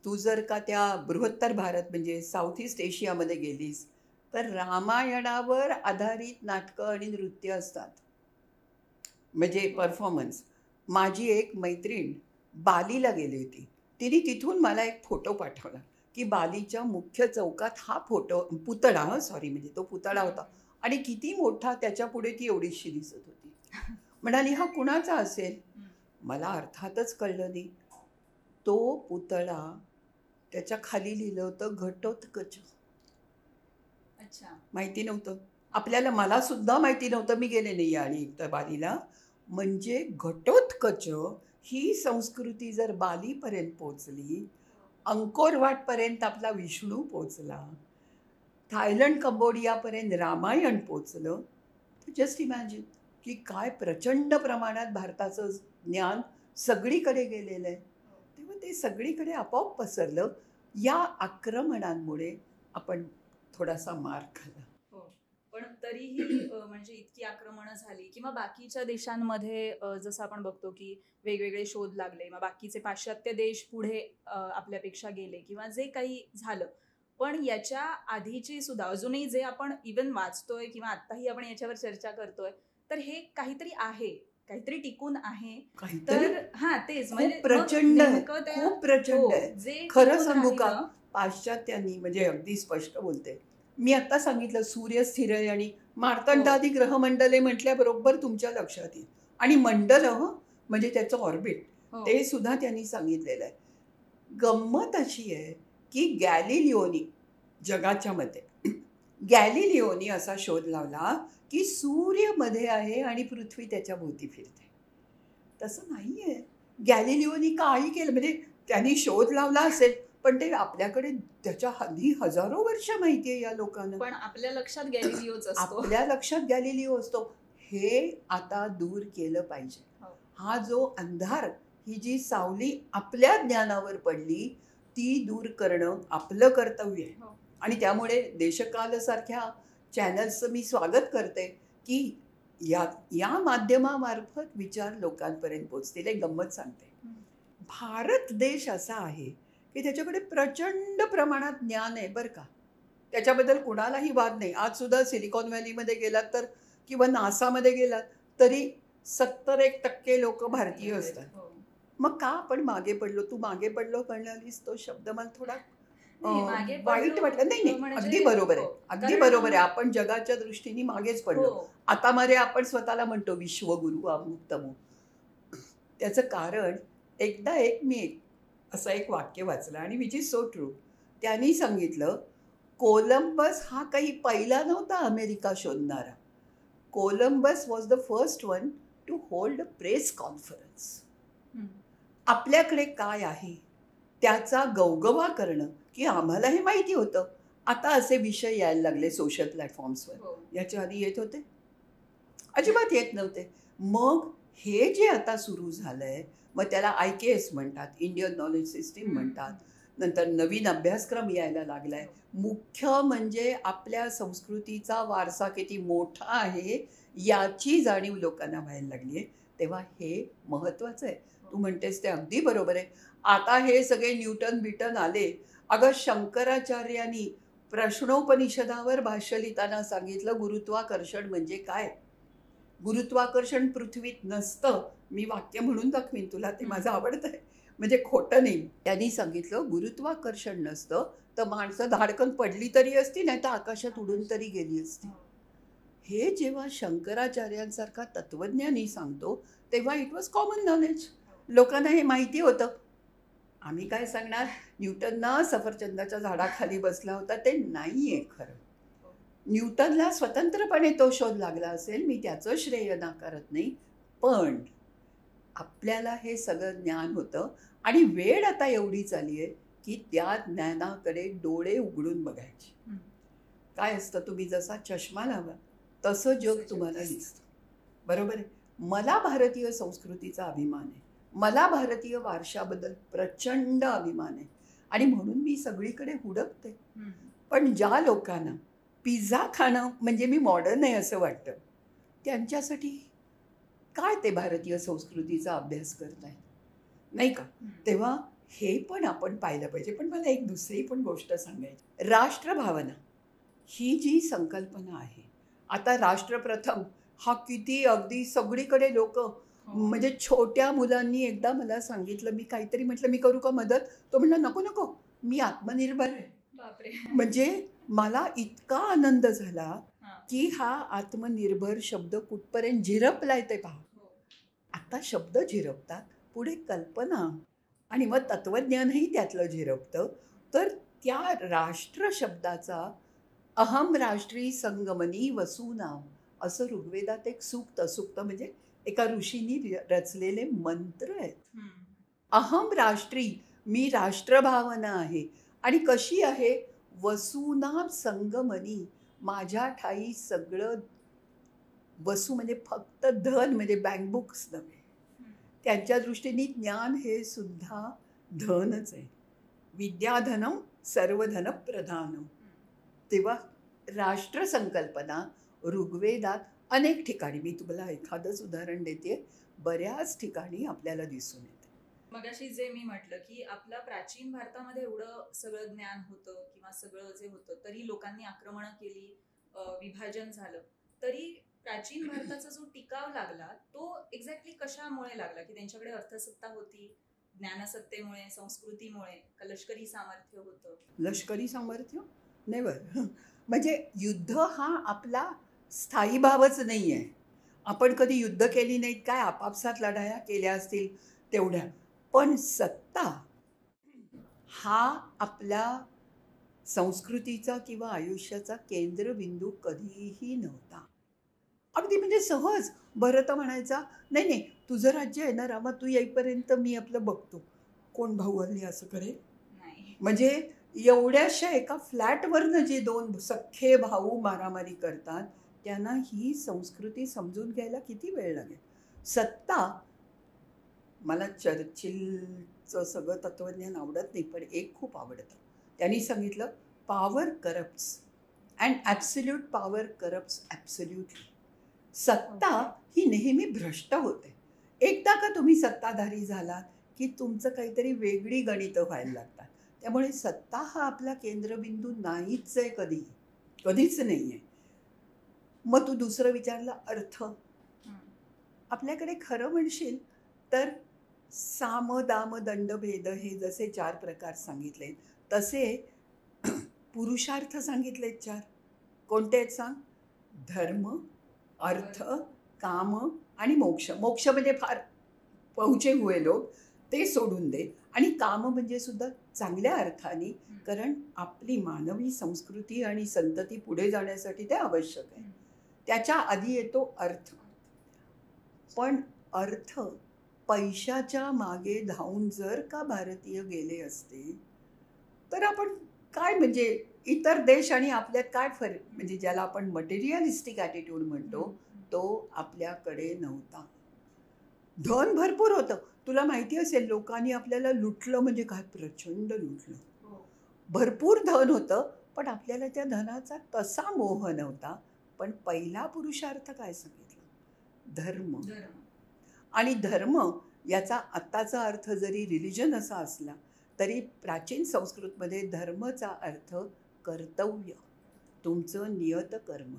तू जर का त्या बृहत्तर भारत म्हणजे साऊथ ईस्ट एशियामध्ये गेलीस तर रामायणावर आधारित नाटकं आणि नृत्य असतात, म्हणजे परफॉर्मन्स. माझी एक मैत्रीण बालीला गेली होती, तिने तिथून मला एक फोटो पाठवला की बालीच्या मुख्य चौकात हा पुतळा म्हणजे तो पुतळा होता, आणि किती मोठा, त्याच्या पुढे ती एवढीशी दिसत होती. म्हणाली हा कुणाचा असेल? मला अर्थातच कळलं नाही. तो पुतळा, त्याच्या खाली लिहिलं होतं घटोत्कच. अच्छा, माहिती नव्हतं आपल्याला, मला सुद्धा माहिती नव्हतं, मी गेले नाही आणि एकदा बालीला. म्हणजे घटोत्कच ही संस्कृती जर बालीपर्यंत पोचली, अंकोरवाटपर्यंत आपला विष्णू पोचला, थायलंड कंबोडियापर्यंत रामायण पोचलं, तर जस्ट इमॅजिन की काय प्रचंड प्रमाणात भारताचं ज्ञान सगळीकडे गेलेलं आहे. तेव्हा ते सगळीकडे आपोआप पसरलं. या आक्रमणांमुळे आपण थोडासा मार खाल्ला. पण तरीही म्हणजे इतकी आक्रमणं झाली किंवा बाकीच्या देशांमध्ये जसं आपण बघतो की वेगवेगळे शोध लागले, मग बाकीचे पाश्चात्य देश पुढे आपल्यापेक्षा गेले किंवा जे काही झालं, पण याच्या आधीची सुद्धा अजूनही जे आपण इव्हन वाचतोय किंवा आत्ताही आपण याच्यावर चर्चा करतोय, तर हे काहीतरी आहे, काहीतरी टिकून आहे. तर हा तेच म्हणजे प्रचंड खूप प्रचंड आहे. जे खरं सांगू का, पाश्चात्यांनी म्हणजे अगदी स्पष्ट बोलते, मी आता सांगितलं सूर्य स्थिर आहे आणि मार्तंडादी ग्रहमंडले म्हटल्याबरोबर तुमच्या लक्षात येईल. आणि मंडल म्हणजे त्याचं ऑर्बिट ते सुद्धा त्यांनी सांगितलेलं आहे. गंमत अशी आहे की गॅलिलिओनी जगाच्या मते गॅलिलिओनी असा शोध लावला की सूर्य मध्ये आहे आणि पृथ्वी त्याच्या भोवती फिरते. तसं नाहीये. गॅलिलिओनी काही केलं म्हणजे त्यांनी शोध लावला असेल, पण ते आपल्याकडे त्याच्या आधी हजारो वर्ष माहिती आहे या लोकांना. पण आपल्या लक्षात गॅलिलिओच असतो. आपल्या लक्षात गॅलिलिओ असतो. हे आता दूर केलं पाहिजे. हा जो अंधार, ही जी सावली आपल्या ज्ञानावर पडली ती दूर करणं आपलं कर्तव्य आहे. आणि त्यामुळे देशकालसारख्या चॅनल्सचं मी स्वागत करते की या माध्यमामार्फत विचार लोकांपर्यंत पोचतील. एक गंमत सांगते. भारत देश असा आहे की त्याच्याकडे प्रचंड प्रमाणात ज्ञान आहे बरं का. त्याच्याबद्दल कुणालाही वाद नाही. आज सुद्धा सिलिकॉन व्हॅलीमध्ये गेलात तर किंवा नासामध्ये गेलात तरी 70% लोक भारतीय असतात. मग का आपण मागे पडलो? तू मागे पडलो म्हणालीस, तो शब्द मला थोडा वाईट वाटलं. नाही अगदी बरोबर आहे, अगदी बरोबर आहे. आपण जगाच्या दृष्टीने मागेच पडलो. आता मध्ये आपण स्वतःला म्हणतो विश्वगुरु अमुक तमुक. त्याचं कारण एकदा मी असं एक वाक्य वाचलं आणि विच इज सो ट्रू. त्यांनी सांगितलं कोलंबस हा काही पहिला नव्हता अमेरिका शोधणारा. Columbus was the first one to hold a press conference. आपल्याकडे काय आहे त्याचा गवगवा करणं, की आम्हाला हे माहिती होतं. आता असे विषय यायला लागले सोशल प्लॅटफॉर्म्सवर. याच्या आधी येत होते? अजिबात येत नव्हते. मग हे जे आता सुरू झालंय, मग त्याला IKS म्हणतात, इंडियन नॉलेज सिस्टीम म्हणतात. नंतर नवीन अभ्यासक्रम यायला लागलाय. मुख्य म्हणजे आपल्या संस्कृतीचा वारसा किती मोठा आहे याची जाणीव लोकांना व्हायला लागली आहे. तेव्हा हे महत्त्वाचं आहे. तू म्हणतेस ते अगदी बरोबर आहे. आता हे सगळे न्यूटन आले. अगं शंकराचार्यांनी प्रश्नोपनिषदावर भाष्य लिहिताना सांगितलं गुरुत्वाकर्षण म्हणजे काय. गुरुत्वाकर्षण पृथ्वीत नसतं. मी वाक्य म्हणून दाखवीन तुला, ते माझं आवडतं आहे, म्हणजे खोटं नाही. त्यांनी सांगितलं गुरुत्वाकर्षण नसतं तर माणसं धाडकन पडली तरी असती, नाही तर आकाशात उडून तरी गेली असती. हे जेव्हा शंकराचार्यांसारखा तत्वज्ञानी सांगतो तेव्हा इट वॉज कॉमन नॉलेज. लोकांना हे माहिती होतं. आम्ही काय सांगणार, न्यूटनना सफरचंदाच्या झाडाखाली बसला होता ते नाही आहे खरं. न्यूटनला स्वतंत्रपणे तो शोध लागला असेल, मी त्याचं श्रेय नाकारत नाही. पण आपल्याला हे सगळं ज्ञान होतं आणि वेळ आता एवढी आली आहे की त्या ज्ञानाकडे डोळे उघडून बघायचे. काय असतं, तुम्ही जसा चष्मा लावा तसं जग तुम्हाला दिसतं. बरोबर आहे. मला भारतीय संस्कृतीचा अभिमान आहे. मला भारतीय वारशाबद्दल प्रचंड अभिमान आहे आणि म्हणून मी सगळीकडे हुडकते. पण ज्या लोकांना पिझ्झा खाणं म्हणजे मी मॉडर्न आहे असं वाटतं, त्यांच्यासाठी काय ते भारतीय संस्कृतीचा अभ्यास करतायत, नाही का. तेव्हा हे पण आपण पाहिलं पाहिजे. पण मला एक दुसरी पण गोष्ट सांगायची. राष्ट्रभावना ही जी संकल्पना आहे, आता राष्ट्रप्रथम हा किती अगदी सगळीकडे लोक, म्हणजे छोट्या मुलांनी एकदा मला सांगितलं, मी काहीतरी म्हटलं मी करू का मदत, तो म्हणला नको नको मी आत्मनिर्भर आहे. म्हणजे मला इतका आनंद झाला की हा आत्मनिर्भर शब्द कुठपर्यंत झिरपलाय ते पहा. आता शब्द झिरपतात, पुढे कल्पना आणि मग तत्वज्ञानही त्यातलं झिरपतं. तर त्या राष्ट्र शब्दाचा अहम राष्ट्री संगमनी वसूनाम असं ऋग्वेदात एक सूक्त म्हणजे एका ऋषींनी रचलेले मंत्र आहेत. अहम राष्ट्री, मी राष्ट्रभावना आहे. आणि कशी आहे, वसूनाम संगमनी, माझ्या ठाई सगळं. वसू म्हणजे फक्त धन, म्हणजे बँक बुक्स नव्हे. त्यांच्या दृष्टीने ज्ञान हे सुद्धा धनच आहे. विद्याधनम सर्वधन प्रधानम. तेव्हा राष्ट्रसंकल्पना ऋग्वेदात अनेक ठिकाणी, मी तुम्हाला एखादंच उदाहरण देते, बऱ्याच ठिकाणी आपल्याला दिसून येते. मगाशी जे मी म्हटलं की आपल्या प्राचीन भारतामध्ये एवढं सगळं ज्ञान होतं किंवा सगळं जे होतं तरी लोकांनी आक्रमणं केली, विभाजन झालं, तरी प्राचीन भारताचा जो टिकाव लागला तो एक्झॅक्टली कशामुळे लागला? की त्यांच्याकडे अर्थसत्ता होती, ज्ञानसत्तेमुळे, संस्कृतीमुळे, का लष्करी सामर्थ्य होतं? लष्करी सामर्थ्य नेवर. म्हणजे युद्ध हा आपला स्थायी भावच नाही आहे. आपण कधी युद्ध केली नाहीत काय, आपापसात लढाया केल्या असतील तेवढ्या, पण सत्ता हा आपल्या संस्कृतीचा किंवा आयुष्याचा केंद्रबिंदू कधीही नव्हता. अगदी म्हणजे सहज भरत म्हणायचा, नाही नाही तुझं राज्य आहे ना रामा, तू येईपर्यंत मी आपलं बघतो, कोण भाऊ हल्ली असं करेल. म्हणजे एवढ्याशा एका फ्लॅटवरनं जे दोन सख्खे भाऊ मारामारी करतात त्यांना ही संस्कृती समजून घ्यायला किती वेळ लागेल. सत्ता, मला चर्चिलचं सगळं तत्त्वज्ञान आवडत नाही, पण एक खूप आवडतं. त्यांनी सांगितलं, power corrupts and absolute power corrupts absolutely. सत्ता ही नेहमी भ्रष्ट होते. एकदा का तुम्ही सत्ताधारी झालात की तुमचं काहीतरी वेगळी गणितं व्हायला लागतात. त्यामुळे सत्ता हा आपला केंद्रबिंदू नाहीच आहे, कधीच नाही आहे. मग तू दुसरं विचारलं, अर्थ. आपल्याकडे खरं म्हणशील तर साम दाम दंड भेद हे जसे 4 प्रकार सांगितले तसे पुरुषार्थ सांगितलेत 4. कोणते आहेत सांग? धर्म, अर्थ, काम आणि मोक्ष. मोक्ष म्हणजे फार पहुचे हुए लोक, ते सोडून दे. आणि काम म्हणजे सुद्धा चांगल्या अर्थाने, कारण आपली मानवी संस्कृती आणि संतती पुढे जाण्यासाठी ते आवश्यक आहे. त्याच्या आधी येतो अर्थ. पण अर्थ पैशाच्या मागे धावून जर का भारतीय गेले असते तर आपण काय, म्हणजे इतर देश आणि आपल्यात काय फरक, म्हणजे ज्याला आपण मटेरियलिस्टिक ॲटिट्यूड म्हणतो तो आपल्याकडे नव्हता. धन भरपूर होतं. तुला माहिती असेल लोकांनी आपल्याला लुटलं म्हणजे काय, प्रचंड लुटलं. भरपूर धन होतं पण आपल्याला त्या धनाचा तसा मोह नव्हता. पण पहिला पुरुषार्थ काय सांगितलं? धर्म. आणि धर्म याचा आत्ताचा अर्थ जरी रिलिजन असा असला तरी प्राचीन संस्कृतमध्ये धर्मचा अर्थ कर्तव्य, तुमचं नियत कर्म.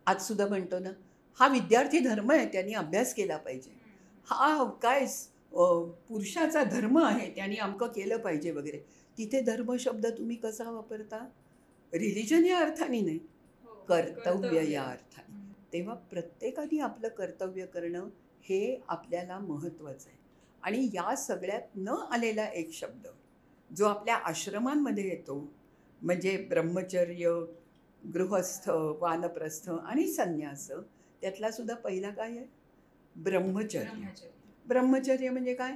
आज सुद्धा म्हणतो ना, हा विद्यार्थी धर्म आहे, त्यांनी अभ्यास केला पाहिजे. हा काय पुरुषाचा धर्म आहे, त्यांनी अमकं केलं पाहिजे वगैरे. तिथे धर्म शब्द तुम्ही कसा वापरता? रिलिजन या अर्थाने नाही, कर्तव्य या अर्थाने. तेव्हा प्रत्येकाने आपलं कर्तव्य करणं हे आपल्याला महत्त्वाचं आहे. आणि या सगळ्यात न आलेला एक शब्द जो आपल्या आश्रमांमध्ये येतो, म्हणजे ब्रह्मचर्य, गृहस्थ, वानप्रस्थ आणि संन्यास, त्यातला सुद्धा पहिला काय आहे? ब्रह्मचर्य. ब्रह्मचर्य म्हणजे काय?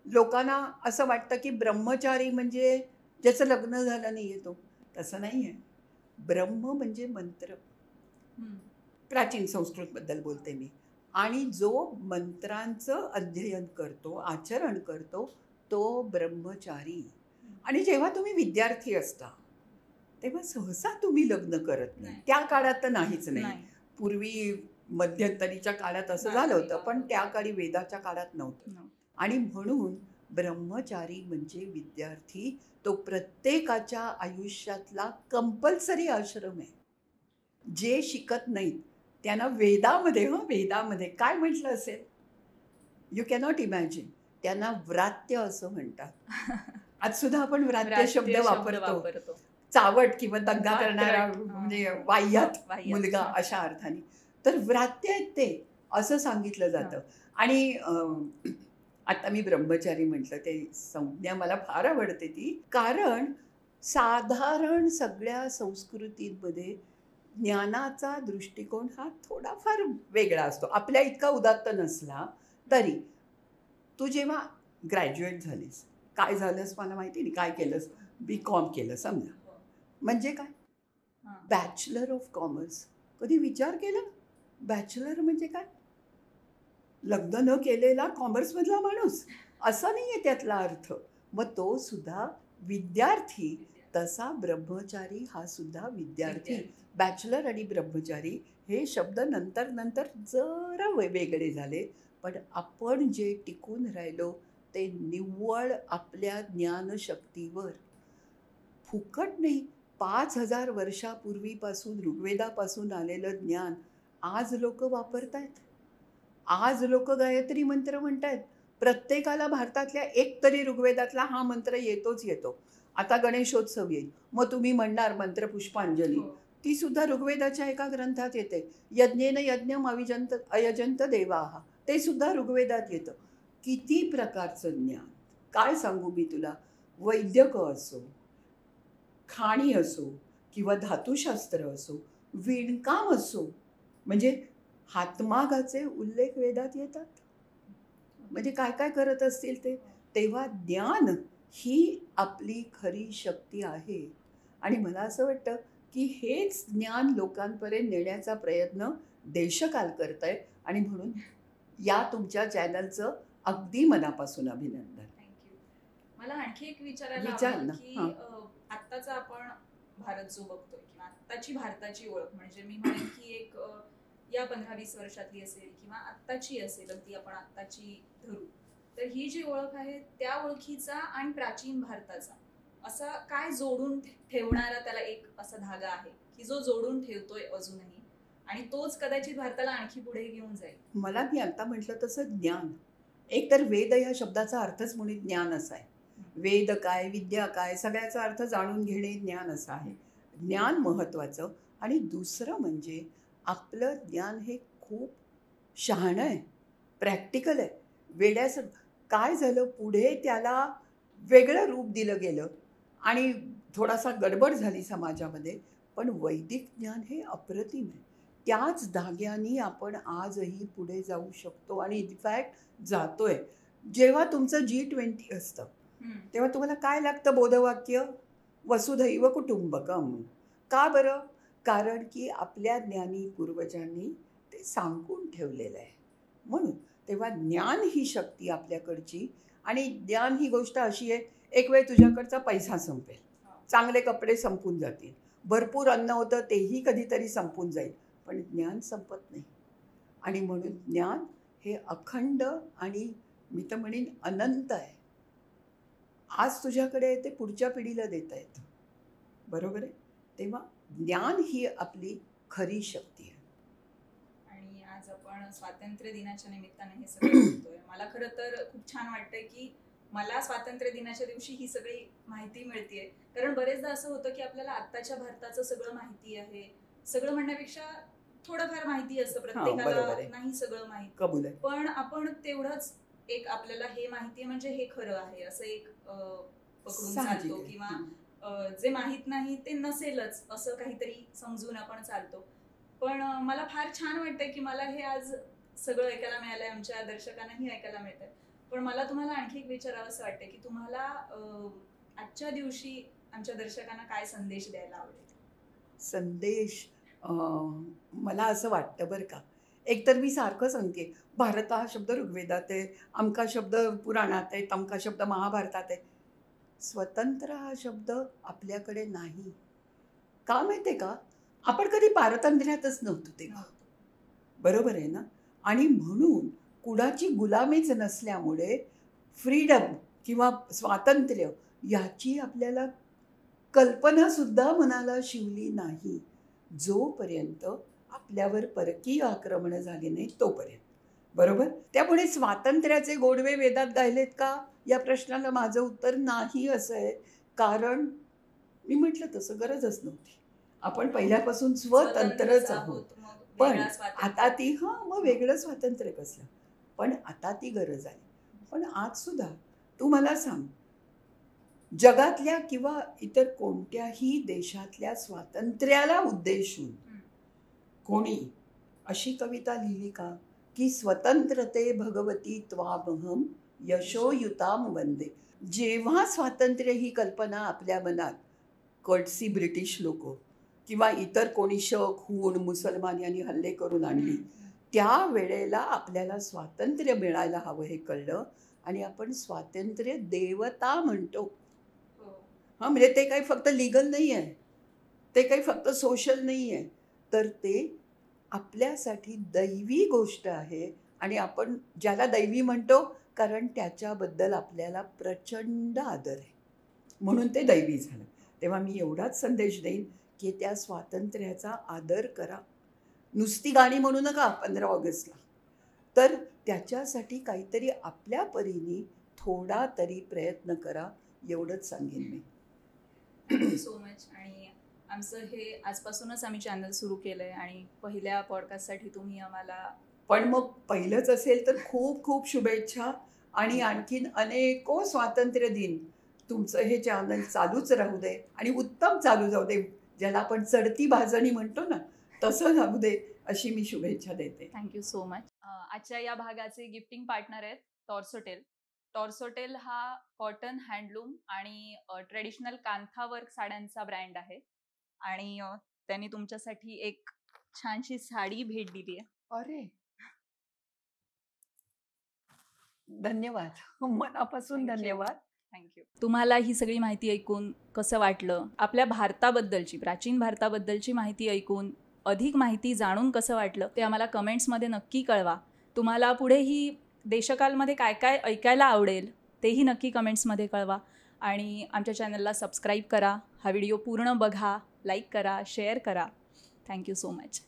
लोकांना असं वाटतं की ब्रह्मचारी म्हणजे ज्याचं लग्न झालं नाही आहे तो. तसं नाही आहे. ब्रह्म म्हणजे मंत्र. प्राचीन संस्कृतबद्दल बोलते मी. आणि जो मंत्रांचं अध्ययन करतो, आचरण करतो, तो ब्रह्मचारी. आणि जेव्हा तुम्ही विद्यार्थी असता तेव्हा सहसा तुम्ही लग्न करत नाही. त्या काळात तर नाहीच नाही. पूर्वी मध्यंतरीच्या काळात असं झालं होतं, पण त्या काळी वेदाच्या काळात नव्हतं. आणि म्हणून ब्रह्मचारी म्हणजे विद्यार्थी. तो प्रत्येकाच्या आयुष्यातला कंपल्सरी आश्रम आहे. जे शिकत नाहीत त्यांना वेदामध्ये काय म्हटलं असेल, यू कॅनॉट इमॅजिन, त्यांना व्रात्य असं म्हणतात. आज सुद्धा आपण व्रात्य शब्द वापरतो. चावट किंवा दंगा करणारा, म्हणजे वाह्यात मुलगा अशा अर्थाने. तर व्रात्य आहेत ते, असं सांगितलं जातं. आणि आता मी ब्रह्मचारी म्हटलं, ते संज्ञा मला फार आवडते ती, कारण साधारण सगळ्या संस्कृतींमध्ये ज्ञानाचा दृष्टिकोन हा थोडाफार वेगळा असतो. आपल्या इतका उदात्त नसला तरी. तू जेव्हा ग्रॅज्युएट झालीस, काय झालंस मला माहिती नाही, काय केलंस? BCom केलं समजा. म्हणजे काय? Bachelor of commerce. कधी विचार केला बॅचलर म्हणजे काय? लग्न न केलेला कॉमर्समधला माणूस, असा नाही आहे त्यातला अर्थ. मग तो सुद्धा विद्यार्थी तसा ब्रह्मचारी हा सुद्धा विद्यार्थी. बॅचलर आणि ब्रह्मचारी हे शब्द नंतर नंतर जरा वेगळे झाले, पण आपण जे टिकून राहिलो ते निव्वळ आपल्या ज्ञानशक्तीवर. फुकट नाही. 5,000 वर्षापूर्वीपासून ऋग्वेदापासून आलेलं ज्ञान आज लोक वापरतायत. आज लोक गायत्री मंत्र म्हणतायत. प्रत्येकाला भारतातल्या एक तरी ऋग्वेदातला हा मंत्र येतोच येतो. आता गणेशोत्सव येईल, मग तुम्ही म्हणणार मंत्र पुष्पांजली, ती सुद्धा ऋग्वेदाच्या एका ग्रंथात येते. यज्ञेन यज्ञम अयजंत देवाः, ते सुद्धा ऋग्वेदात येतं. किती प्रकारचं ज्ञान, काय सांगू मी तुला. वैद्यक असो, खाणी असो, किंवा धातुशास्त्र असो, विणकाम असो, म्हणजे हातमागाचे उल्लेख वेदात येतात. म्हणजे काय काय करत असतील ते. तेव्हा ज्ञान ही आपली खरी शक्ती आहे. आणि मला असं वाटतं की हेच ज्ञान लोकांपर्यंत नेण्याचा प्रयत्न देशकाल करत आहे. आणि म्हणून या तुमच्या चॅनलचं अगदी मनापासून अभिनंदन. थँक्यू. मला आणखी एक विचारायला आवडेल की आत्ताचा आपण भारत जो बघतोय किंवा आत्ताची भारताची ओळख, म्हणजे मी म्हणेन की एक या 15-20 वर्षातली असेल किंवा आत्ताची असेल, ती आपण आत्ताची धरू, तर ही जी ओळख आहे त्या ओळखीचा आणि प्राचीन भारताचा असा काय जोडून ठेवणारा त्याला एक असा धागा आहे की जो जोडून ठेवतोय अजूनही, आणि तोच कदाचित भारताला आणखी पुढे घेऊन जाईल. मला मी आता म्हटलं तसं ज्ञान. एक तर वेद या शब्दाचा अर्थच मुळी ज्ञान असा आहे. वेद काय, विद्या काय, सगळ्याचा अर्थ जाणून घेणे ज्ञान असं आहे. ज्ञान महत्त्वाचं. आणि दुसरं म्हणजे आपलं ज्ञान हे खूप शहाणं आहे, प्रॅक्टिकल आहे. वेड्याचं काय झालं, पुढे त्याला वेगळं रूप दिलं गेलं आणि थोडासा गडबड झाली समाजामध्ये. पण वैदिक ज्ञान हे अप्रतिम आहे. त्याच धाग्याने आपण आजही पुढे जाऊ शकतो आणि इनफॅक्ट जातोय. जेव्हा तुमचं G20 असतं तेव्हा तुम्हाला काय लागतं बोधवाक्य, वसुधैव कुटुंबकम. का बरं? कारण की आपल्या ज्ञानी पूर्वजांनी ते सांगून ठेवलेलं आहे. म्हणून तेव्हा ज्ञान ही शक्ती आपल्याकडची. आणि ज्ञान ही गोष्ट अशी आहे, एक वेळ तुझ्याकडचा पैसा संपेल, चांगले कपडे संपून जातील, भरपूर अन्न होतं तेही कधीतरी संपून जाईल, पण ज्ञान संपत नाही. आणि म्हणून ज्ञान हे अखंड आणि मी तर म्हणेन अनंत आहे. आज तुझ्याकडे आहे ते पुढच्या पिढीला देता येतं, बरोबर आहे. तेव्हा ज्ञान ही आपली खरी शक्ती आहे. आणि आज आपण स्वातंत्र्य दिनाच्या निमित्ताने हे सगळं बोलतोय. मला खरं तर खूप छान वाटतंय की मला स्वातंत्र्य दिनाच्या दिवशी ही सगळी माहिती मिळतेय. कारण बरेचदा असं होतं की आपल्याला आत्ताच्या भारताचं सगळं माहिती आहे, सगळं म्हणण्यापेक्षा थोडंफार माहिती असतं, प्रत्येकाला नाही सगळं माहिती. कबूल आहे. पण आपण तेवढंच एक आपल्याला हे माहिती म्हणजे हे खरं आहे असं एक पकडून चालतो, किंवा जे माहित नाही ते नसेलच असं काहीतरी समजून आपण चालतो. पण मला फार छान वाटतंय की मला हे आज सगळं ऐकायला मिळालंय, आमच्या दर्शकांनाही ऐकायला मिळतंय. पण मला तुम्हाला आणखी एक विचारावं असं वाटतंय की तुम्हाला आजच्या दिवशी आमच्या दर्शकांना काय संदेश द्यायला आवडेल? संदेश मला असं वाटतं बरं का, एकतर मी सारखं सांगते भारत हा शब्द ऋग्वेदात आहे, अमका शब्द पुराणात आहे, तमका शब्द महाभारतात आहे. स्वतंत्र हा शब्द आपल्याकडे नाही. का माहिती आहे का? आपण कधी पारतंत्र्यातच नव्हतो तेव्हा, बरोबर आहे ना. आणि म्हणून कुणाची गुलामीच नसल्यामुळे फ्रीडम किंवा स्वातंत्र्य याची आपल्याला कल्पनासुद्धा मनाला शिवली नाही, जोपर्यंत आपल्यावर परकीय आक्रमणं झाली नाही तोपर्यंत, बरोबर. त्यामुळे स्वातंत्र्याचे गोडवे वेदात गायलेत का या प्रश्नाला माझं उत्तर नाही असं आहे. कारण मी म्हटलं तसं गरजच नव्हती. आपण पहिल्यापासून स्वतंत्रच आहोत. पण आता ती मग वेगळं स्वातंत्र्य कसलं, पण आता ती गरज आहे. पण आज सुद्धा तू मला सांग, जगातल्या किंवा इतर कोणत्याही देशातल्या स्वातंत्र्याला उद्देशून कोणी अशी कविता लिहिली का की स्वतंत्रते भगवती त्वामहम यशोयुताम वंदे. जेव्हा स्वातंत्र्य ही कल्पना आपल्या मनात कर्टसी ब्रिटिश लोक किंवा इतर कोणी शक हून मुसलमान यांनी हल्ले करून आणली, त्या वेळेला आपल्याला स्वातंत्र्य मिळायला हवं हे कळलं आणि आपण स्वातंत्र्य देवता म्हणतो. हां, म्हणजे ते काही फक्त लिगल नाही आहे, ते काही फक्त सोशल नाही आहे, तर ते आपल्यासाठी दैवी गोष्ट आहे. आणि आपण ज्याला दैवी म्हणतो कारण त्याच्याबद्दल आपल्याला प्रचंड आदर आहे, म्हणून ते दैवी झालं. तेव्हा मी एवढाच संदेश देईन की त्या स्वातंत्र्याचा आदर करा. नुसती गाणी म्हणू नका 15 ऑगस्टला, तर त्याच्यासाठी काहीतरी आपल्या परीने थोडा तरी प्रयत्न करा, एवढंच सांगेन मी. Thank you so much. आणि आमचं हे आजपासूनच आम्ही चॅनल सुरू केलं आहे आणि पहिल्या पॉडकास्टसाठी तुम्ही आम्हाला पण मग पहिलंच असेल तर खूप खूप शुभेच्छा. आणि आणखीन अनेको स्वातंत्र्य दिन तुमचं हे चॅनल चालूच राहू दे आणि उत्तम चालू जाऊ दे, ज्याला आपण चढती भाजणी म्हणतो ना तसं राहू दे, अशी मी शुभेच्छा देते. Thank you so much. आजच्या या भागाचे गिफ्टिंग पार्टनर आहेत टॉर्सोटेल. टॉर्सोटेल हा कॉटन, हँडलूम आणि ट्रेडिशनल कांथा वर्क साड्यांचा ब्रँड आहे आणि त्यांनी तुमच्यासाठी एक छानशी साडी भेट दिली आहे. अरे धन्यवाद, मनापासून धन्यवाद. थँक्यू. तुम्हाला ही सगळी माहिती ऐकून कसं वाटलं? आपल्या भारताबद्दलची, प्राचीन भारताबद्दलची माहिती ऐकून अधिक माहिती जाणून कसं वाटलं ते आम्हाला कमेंट्समध्ये नक्की कळवा. तुम्हाला पुढेही देशकालमध्ये काय काय ऐकायला आवडेल तेही नक्की कमेंट्समध्ये कळवा. आणि आमच्या चॅनलला सबस्क्राईब करा. हा व्हिडिओ पूर्ण बघा, लाईक करा, शेअर करा. Thank you so much.